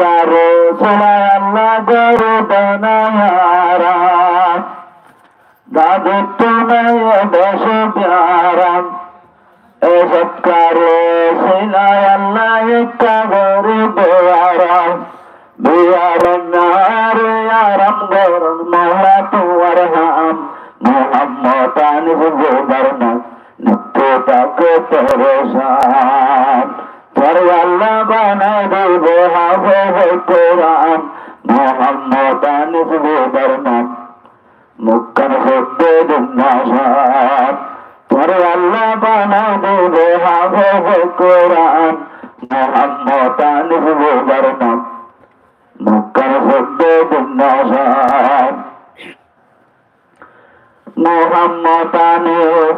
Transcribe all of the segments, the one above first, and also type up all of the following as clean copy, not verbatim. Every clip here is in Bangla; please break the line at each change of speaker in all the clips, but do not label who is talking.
কারো ছোড়ায় আল্লাহ গরু দেনায়ারা দাদু তোমায় দেশ প্যারাম এসব কারো ছিলায় আল্লাহ একটা গরু দেয়ারাম বিয়ারাম নারে আরাম গরম মৌলা তোমার হাম মোহাম্মদ আনিস গোবর্ণ নিত্য তাকে পরেশান তোরে আল্লাহ বানায় দেবে হাফেজ কোরআন মোহাম্মদ আনিস গোবর্ণ মুক্কান সত্যে দুন্নাসান তোরে আল্লাহ বানায় দেবে হাফেজ কোরআন মোহাম্মদ আনিস গোবর্ণ মুক্কান সত্যে দুন্নাসান মোহাম্মদ আনিস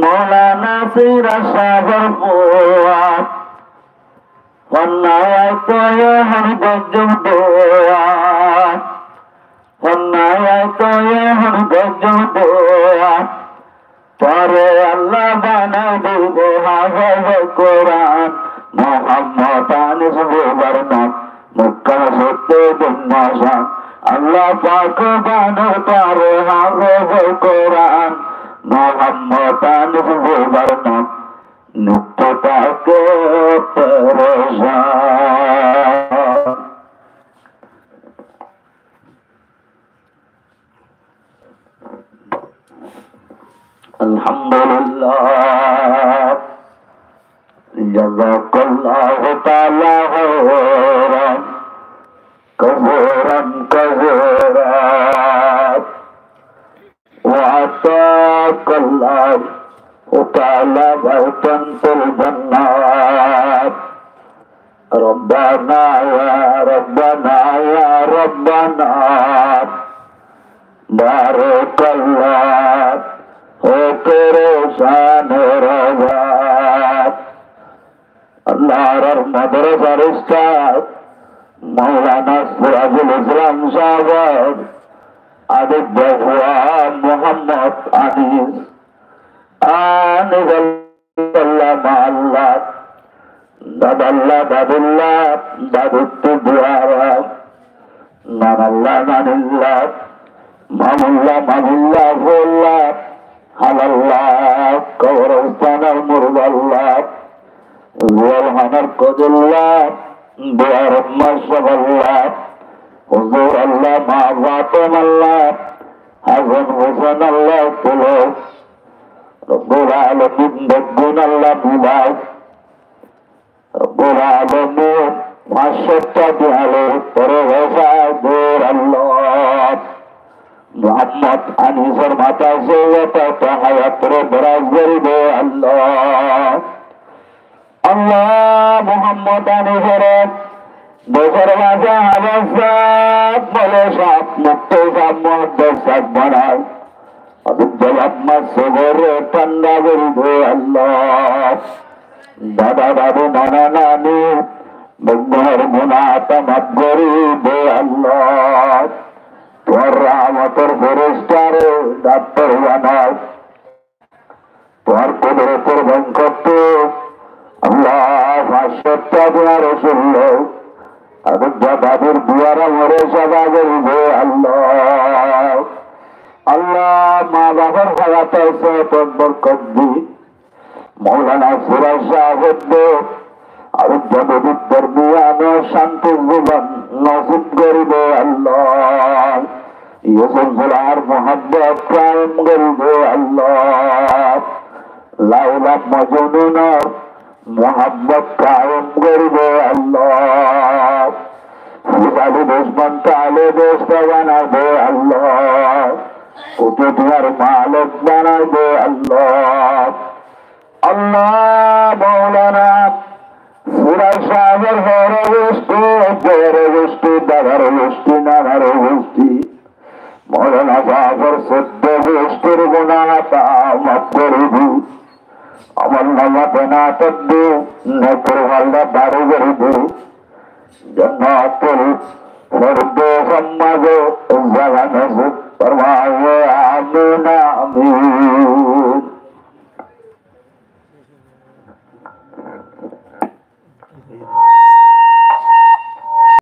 মৌলানা সিরা সাগর পোয়াত অন্যায় তোয়ে হন গজব দোয়াত অন্যায় তোয়ে হন গজব দোয়াত পরে আল্লাহ বানায় দিবে হাফেজ কোরআন মোহাম্মদ আনিস গোবর্ণ মুক্কান সত্যে দুন্নাসান আল্লাহ পাক বানায় পারে হাফেজ কোরআন মোহাম্মদ আনিস গোবর্ণ নিত্য তাকে পরেশান আলহামদুলিল্লাহ জাযাকাল্লাহু তাআলা খায়রান কাসীরান কাসীরা وعطاك الله تعالى بيتا في الجنات ربنا يا ربنا يا ربنا بارك الله तेरे शान रज़ात अल्लाह मदरसार उस्ताद मौलाना सिराजुल इस्लाम साहब आदिब बहुआ मोहम्मद अनीस आनिज़ल्लाह माल्लाह दादल्लाह दादुल्लाह दादुत्तु दुआरा नानल्लाह नानिल्लाह मामुल्लाह मामुल्लाह फुल्लाह हलल्लाह कवरस्तानल मुर्दल्लाह ज़ुलहनर कदुल्लाह बियारत मशबल्लाह हुजूर अल्लाह मावातम अल्लाह हसन हुसन अल्लाह तुलस रब्बुल आलमीन दग्गुन अल्लाह बिलास रब्बुल आलमीन माशत्ता बिहाले परवसा दूर अल्लाह मोहम्मद अनीसर माता से हयातरे बराबर दे अल्लाह अल्लाह मोहम्मद अनीसर दोसर माता अवस्था बोले साथ मुक्त साथ मोहब्बत साथ बनाए अब जवाब मत सगोरे ठंडा कर दे अल्लाह दादा दादू नाना नानी बंदर मुनाता मत करी दे अल्लाह তোর রহমতের ফেরেশতারে ডাক্তার বানাও তোর কুদরতের বংশত্ব আল্লাহ ভাষ্যটা দিয়া রসুল আদুজ্জা বাবুর দুয়ারা মরে সদা করবে আল্লাহ আল্লাহ মা বাবার খাওয়াতে এসে তোর বরকত দি মৌলানা সিরাজ সাহেব আদুজ্জা বাবুর দরমিয়ানে শান্তি জীবন নসিব করবে আল্লাহ ইউসুফ জুলার মোহাম্মদ কায়েম করবে আল্লাহ লাইলা মজনুনের মোহাম্মদ কায়েম করবে আল্লাহ হিসালি দুশ্মন কালে দোস্ত বানাবে আল্লাহ কুতুবিয়ার মালিক বানাবে আল্লাহ আল্লাহ মৌলানা সিরাজ সাহেবের হরে গোষ্ঠী জোরে গোষ্ঠী দাদার গোষ্ঠী নানার গোষ্ঠী মৌলানা সাহেবের সদ্য গোষ্ঠীর গুণাতা মাফ করবি আমার নামাতে না তদ্দু নেকর হাল্লা দারু করবি জন্নাতুল ফেরদৌস সমাজে জাগানো ফরমায়ে আমিন আমিন